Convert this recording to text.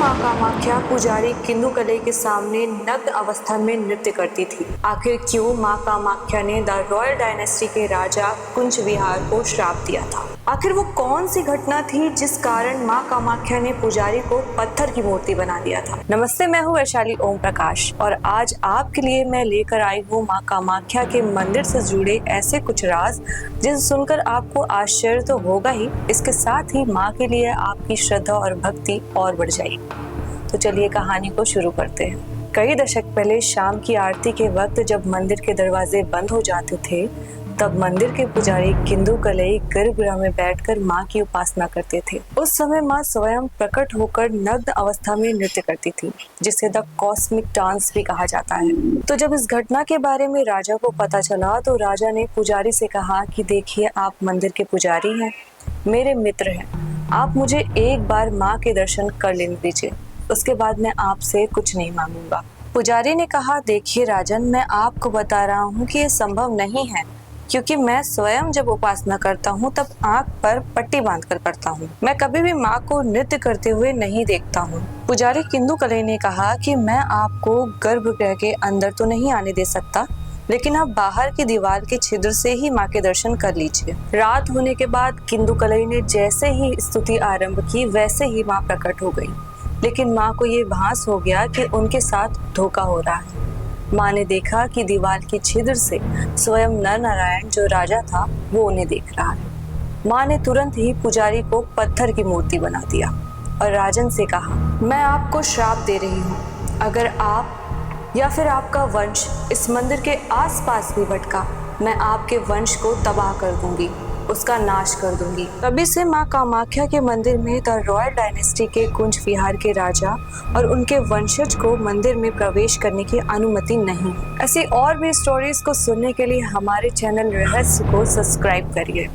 माँ कामाख्या पुजारी किंदुकलई के सामने नग्न अवस्था में नृत्य करती थी? आखिर क्यों माँ कामाख्या ने द रॉयल डायनेस्टी के राजा कुंज विहार को श्राप दिया था? आखिर वो कौन सी घटना थी जिस कारण माँ कामाख्या ने पुजारी को पत्थर की मूर्ति बना दिया था? नमस्ते, मैं हूँ वैशाली ओम प्रकाश और आज आपके लिए मैं लेकर आई हूँ माँ कामाख्या के मंदिर से जुड़े ऐसे कुछ राज जिसे सुनकर आपको आश्चर्य तो होगा ही, इसके साथ ही माँ के लिए आपकी श्रद्धा और भक्ति और बढ़ जाएगी। तो चलिए कहानी को शुरू करते हैं। कई दशक पहले शाम की आरती के वक्त जब मंदिर के दरवाजे बंद हो जाते थे, तब मंदिर के पुजारी किंदुकलई गर्भगृह में बैठकर माँ की उपासना करते थे। उस समय माँ स्वयं प्रकट होकर नग्न अवस्था में नृत्य करती थी, जिसे द कॉस्मिक डांस भी कहा जाता है। तो जब इस घटना के बारे में राजा को पता चला तो राजा ने पुजारी से कहा कि देखिए, आप मंदिर के पुजारी हैं, मेरे मित्र हैं, आप मुझे एक बार माँ के दर्शन कर लेने दीजिए, उसके बाद मैं आपसे कुछ नहीं मांगूंगा। पुजारी ने कहा, देखिए राजन, मैं आपको बता रहा हूँ कि ये संभव नहीं है, क्योंकि मैं स्वयं जब उपासना करता हूँ तब आंख पर पट्टी बांधकर करता हूँ। मैं कभी भी माँ को नृत्य करते हुए नहीं देखता हूँ। पुजारी किंदुकलई ने कहा कि मैं आपको गर्भगृह के अंदर तो नहीं आने दे सकता, लेकिन आप बाहर की दीवार के छिद्र से ही माँ के दर्शन कर लीजिए। रात होने के बाद किंदुकलई ने जैसे ही स्तुति आरंभ की, वैसे ही माँ प्रकट हो गई, लेकिन माँ को ये भास हो गया कि उनके साथ धोखा हो रहा है। माँ ने देखा कि दीवार के छिद्र से स्वयं नर नारायण जो राजा था वो उन्हें देख रहा है। माँ ने तुरंत ही पुजारी को पत्थर की मूर्ति बना दिया और राजन से कहा, मैं आपको श्राप दे रही हूँ, अगर आप या फिर आपका वंश इस मंदिर के आसपास भी भटका, मैं आपके वंश को तबाह कर दूंगी, उसका नाश कर दूंगी। तभी से माँ कामाख्या के मंदिर में द रॉयल डायनेस्टी के कुंज विहार के राजा और उनके वंशज को मंदिर में प्रवेश करने की अनुमति नहीं है। ऐसी और भी स्टोरीज को सुनने के लिए हमारे चैनल रहस्य को सब्सक्राइब करिए।